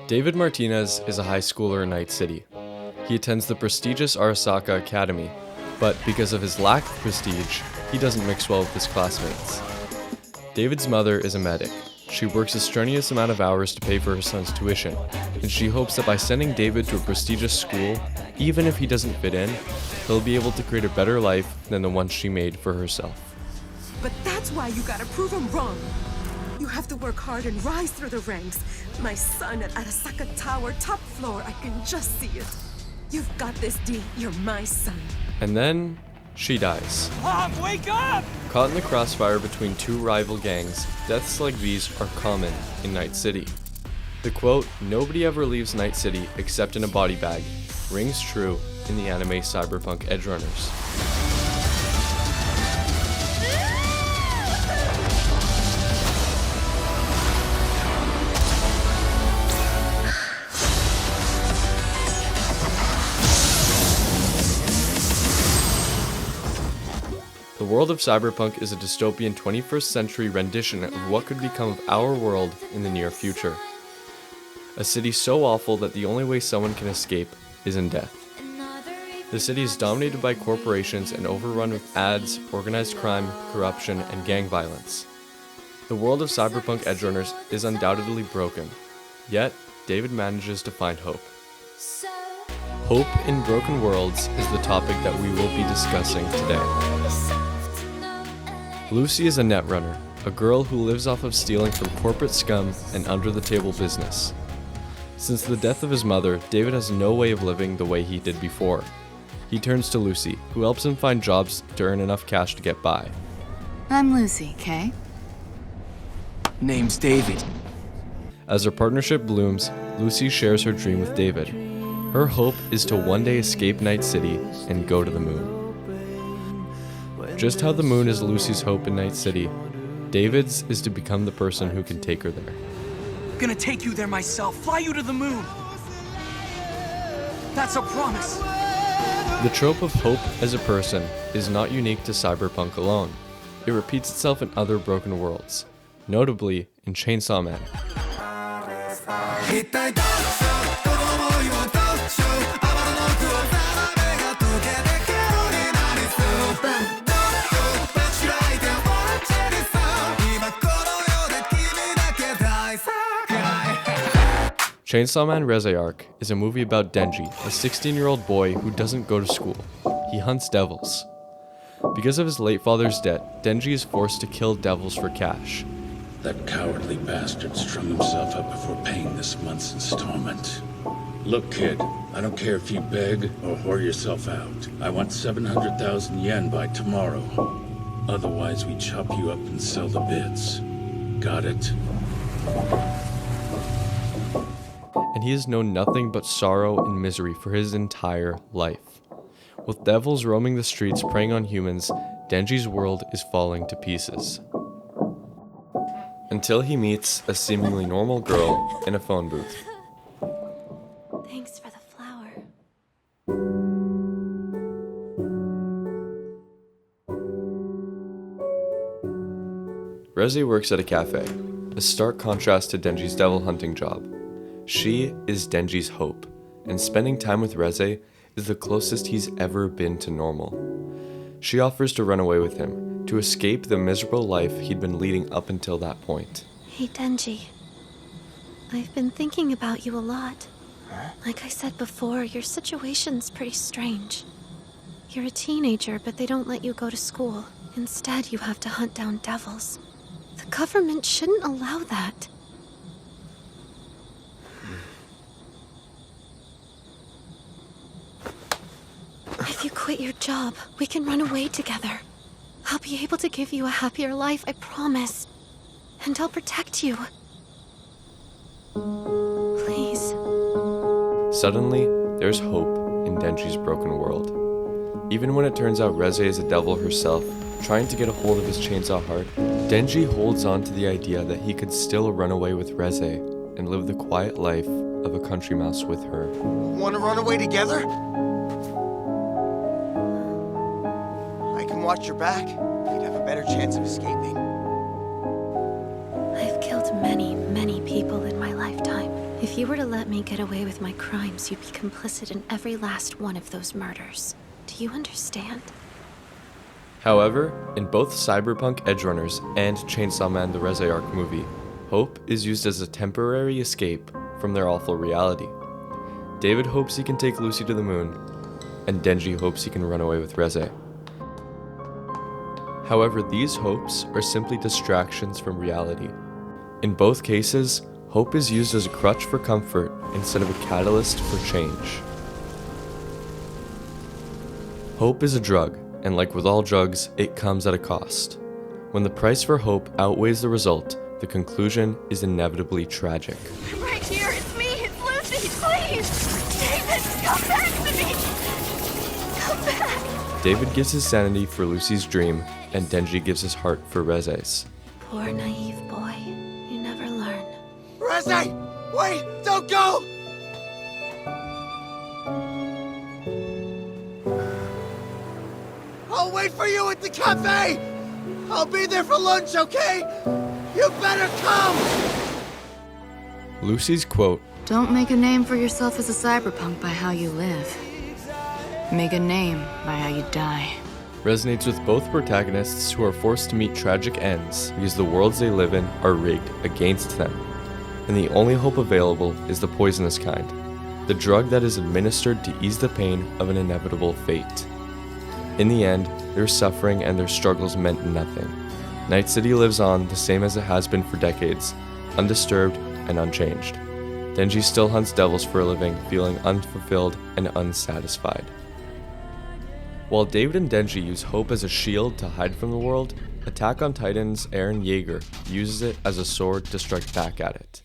David Martinez is a high schooler in Night City. He attends the prestigious Arasaka Academy, but because of his lack of prestige, he doesn't mix well with his classmates. David's mother is a medic. She works a strenuous amount of hours to pay for her son's tuition, and she hopes that by sending David to a prestigious school, even if he doesn't fit in, he'll be able to create a better life than the one she made for herself. But that's why you gotta prove him wrong. You have to work hard and rise through the ranks. My son at Arasaka Tower, top floor, I can just see it. You've got this, D. You're my son. And then, she dies. Mom, wake up! Caught in the crossfire between two rival gangs, deaths like these are common in Night City. The quote, "Nobody ever leaves Night City except in a body bag," rings true in the anime Cyberpunk Edgerunners. The world of Cyberpunk is a dystopian 21st century rendition of what could become of our world in the near future. A city so awful that the only way someone can escape is in death. The city is dominated by corporations and overrun with ads, organized crime, corruption, and gang violence. The world of Cyberpunk Edgerunners is undoubtedly broken, yet David manages to find hope. Hope in broken worlds is the topic that we will be discussing today. Lucy is a netrunner, a girl who lives off of stealing from corporate scum and under-the-table business. Since the death of his mother, David has no way of living the way he did before. He turns to Lucy, who helps him find jobs to earn enough cash to get by. I'm Lucy, Kay. Name's David. As their partnership blooms, Lucy shares her dream with David. Her hope is to one day escape Night City and go to the moon. Just how the moon is Lucy's hope in Night City, David's is to become the person who can take her there. Gonna take you there myself, fly you to the moon. That's a promise. The trope of hope as a person is not unique to Cyberpunk alone. It repeats itself in other broken worlds, notably in Chainsaw Man. Chainsaw Man Reze Arc is a movie about Denji, a 16-year-old boy who doesn't go to school. He hunts devils. Because of his late father's debt, Denji is forced to kill devils for cash. That cowardly bastard strung himself up before paying this month's installment. Look, kid, I don't care if you beg or whore yourself out. I want 700,000 yen by tomorrow. Otherwise, we chop you up and sell the bits. Got it? And he has known nothing but sorrow and misery for his entire life. With devils roaming the streets preying on humans, Denji's world is falling to pieces. Until he meets a seemingly normal girl in a phone booth. Thanks for the flower. Reze works at a cafe, a stark contrast to Denji's devil hunting job. She is Denji's hope, and spending time with Reze is the closest he's ever been to normal. She offers to run away with him, to escape the miserable life he'd been leading up until that point. Hey, Denji. I've been thinking about you a lot. Like I said before, your situation's pretty strange. You're a teenager, but they don't let you go to school. Instead, you have to hunt down devils. The government shouldn't allow that. If you quit your job, we can run away together. I'll be able to give you a happier life, I promise. And I'll protect you. Please. Suddenly, there's hope in Denji's broken world. Even when it turns out Reze is a devil herself, trying to get a hold of his chainsaw heart, Denji holds on to the idea that he could still run away with Reze and live the quiet life of a country mouse with her. Want to run away together? I can watch your back. You'd have a better chance of escaping. I've killed many, many people in my lifetime. If If you were to let me get away with my crimes, you'd be complicit in every last one of those murders. Do you understand? However, in both Cyberpunk Edgerunners and Chainsaw Man the Reze arc movie, hope is used as a temporary escape from their awful reality. David hopes he can take Lucy to the moon, and Denji hopes he can run away with Reze. However, these hopes are simply distractions from reality. In both cases, hope is used as a crutch for comfort instead of a catalyst for change. Hope is a drug, and like with all drugs, it comes at a cost. When the price for hope outweighs the result, the conclusion is inevitably tragic. Right here, it's me, it's Lucy, please! David, come back to me! Come back! David gives his sanity for Lucy's dream, and Denji gives his heart for Reze's. Poor naive boy. You never learn. Reze! Wait! Don't go! I'll wait for you at the cafe! I'll be there for lunch, okay? You better come! Lucy's quote, Don't make a name for yourself as a cyberpunk by how you live. Make a name by how you die. resonates with both protagonists who are forced to meet tragic ends because the worlds they live in are rigged against them, and the only hope available is the poisonous kind, the drug that is administered to ease the pain of an inevitable fate. In the end, their suffering and their struggles meant nothing. Night City lives on the same as it has been for decades, undisturbed and unchanged. Denji still hunts devils for a living, feeling unfulfilled and unsatisfied. While David and Denji use hope as a shield to hide from the world, Attack on Titan's Eren Yeager uses it as a sword to strike back at it.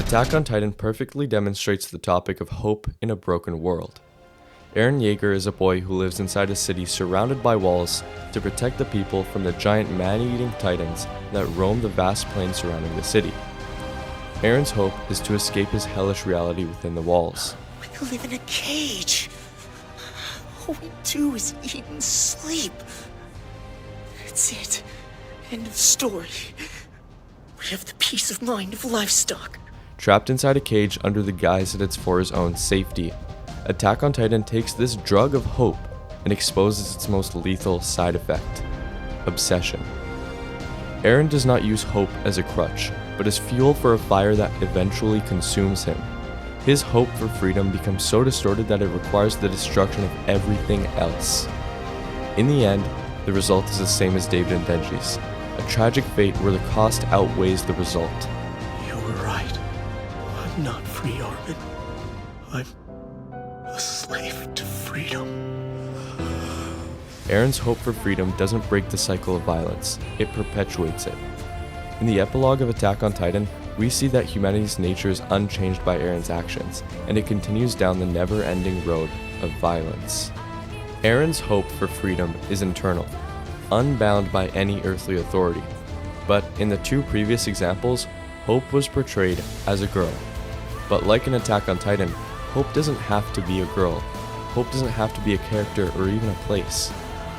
Attack on Titan perfectly demonstrates the topic of hope in a broken world. Eren Yeager is a boy who lives inside a city surrounded by walls to protect the people from the giant man-eating titans that roam the vast plains surrounding the city. Eren's hope is to escape his hellish reality within the walls. We live in a cage. All we do is eat and sleep. That's it. End of story. We have the peace of mind of livestock. Trapped inside a cage under the guise that it's for his own safety, Attack on Titan takes this drug of hope and exposes its most lethal side effect: obsession. Eren does not use hope as a crutch, but as fuel for a fire that eventually consumes him. His hope for freedom becomes so distorted that it requires the destruction of everything else. In the end, the result is the same as David and Denji's, a tragic fate where the cost outweighs the result. You were right. I'm not free, Armin. I'm a slave to freedom. Eren's hope for freedom doesn't break the cycle of violence, it perpetuates it. In the epilogue of Attack on Titan, we see that humanity's nature is unchanged by Eren's actions, and it continues down the never-ending road of violence. Eren's hope for freedom is internal, unbound by any earthly authority. But in the two previous examples, hope was portrayed as a girl. But like in Attack on Titan, hope doesn't have to be a girl. Hope doesn't have to be a character or even a place.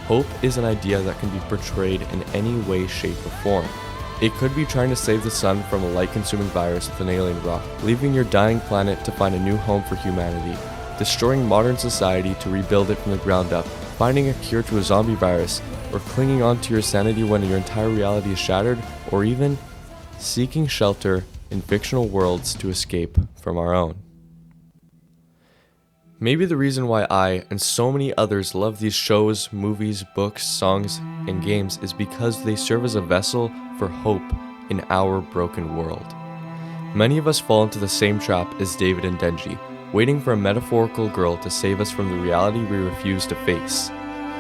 Hope is an idea that can be portrayed in any way, shape, or form. It could be trying to save the sun from a light-consuming virus with an alien rock, leaving your dying planet to find a new home for humanity, destroying modern society to rebuild it from the ground up, finding a cure to a zombie virus, or clinging on to your sanity when your entire reality is shattered, or even seeking shelter in fictional worlds to escape from our own. Maybe the reason why I and so many others love these shows, movies, books, songs, and games is because they serve as a vessel for hope in our broken world. Many of us fall into the same trap as David and Denji, waiting for a metaphorical girl to save us from the reality we refuse to face.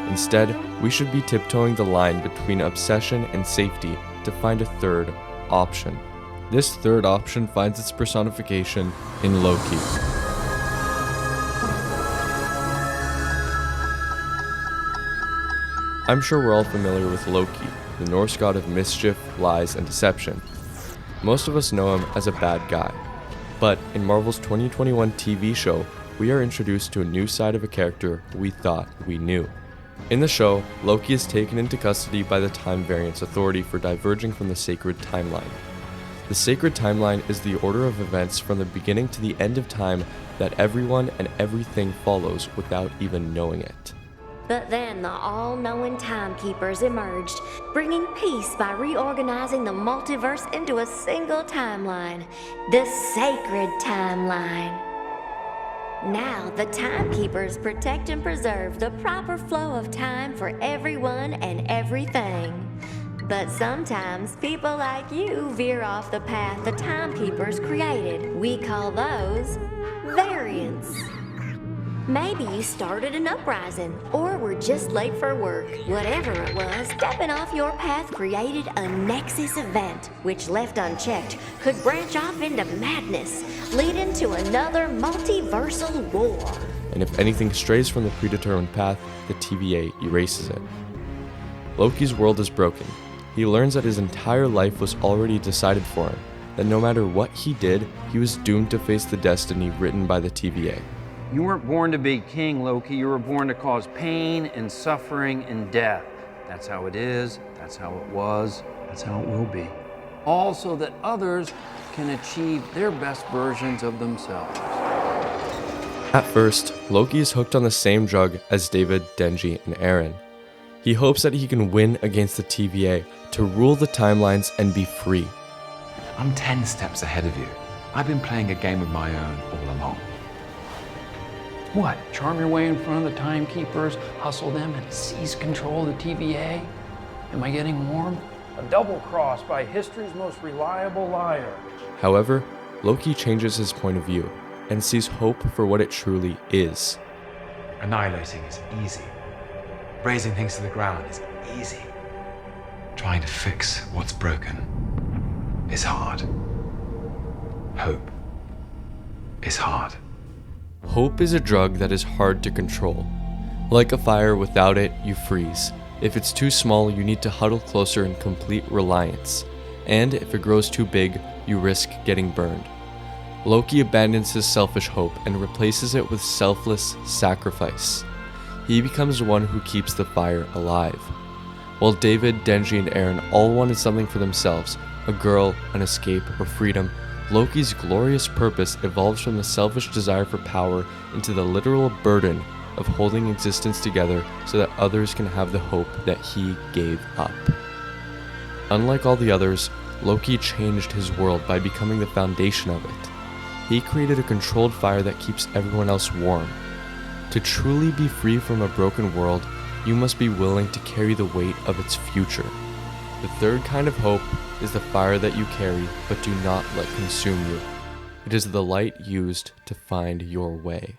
Instead, we should be tiptoeing the line between obsession and safety to find a third option. This third option finds its personification in Loki. I'm sure we're all familiar with Loki, the Norse god of mischief, lies, and deception. Most of us know him as a bad guy, but in Marvel's 2021 TV show, we are introduced to a new side of a character we thought we knew. In the show, Loki is taken into custody by the Time Variance Authority for diverging from the sacred timeline. The sacred timeline is the order of events from the beginning to the end of time that everyone and everything follows without even knowing it. But then the all-knowing timekeepers emerged, bringing peace by reorganizing the multiverse into a single timeline, the sacred timeline. Now, the timekeepers protect and preserve the proper flow of time for everyone and everything. But sometimes people like you veer off the path the timekeepers created. We call those variants. Maybe you started an uprising, or were just late for work. Whatever it was, stepping off your path created a nexus event, which left unchecked could branch off into madness, leading to another multiversal war. And if anything strays from the predetermined path, the TVA erases it. Loki's world is broken. He learns that his entire life was already decided for him, that no matter what he did, he was doomed to face the destiny written by the TVA. You weren't born to be king, Loki. You were born to cause pain and suffering and death. That's how it is, that's how it was, that's how it will be. All so that others can achieve their best versions of themselves. At first, Loki is hooked on the same drug as David, Denji, and Eren. He hopes that he can win against the TVA to rule the timelines and be free. I'm 10 steps ahead of you. I've been playing a game of my own all along. What? Charm your way in front of the timekeepers, hustle them, and seize control of the TVA? Am I getting warm? A double cross by history's most reliable liar. However, Loki changes his point of view and sees hope for what it truly is. Annihilating is easy. Razing things to the ground is easy. Trying to fix what's broken is hard. Hope is hard. Hope is a drug that is hard to control. Like a fire, without it, you freeze. If it's too small, you need to huddle closer in complete reliance. And if it grows too big, you risk getting burned. Loki abandons his selfish hope and replaces it with selfless sacrifice. He becomes the one who keeps the fire alive. While David, Denji, and Eren all wanted something for themselves, a girl, an escape, or freedom, Loki's glorious purpose evolves from the selfish desire for power into the literal burden of holding existence together so that others can have the hope that he gave up. Unlike all the others, Loki changed his world by becoming the foundation of it. He created a controlled fire that keeps everyone else warm. To truly be free from a broken world, you must be willing to carry the weight of its future. The third kind of hope is the fire that you carry but do not let consume you. It is the light used to find your way.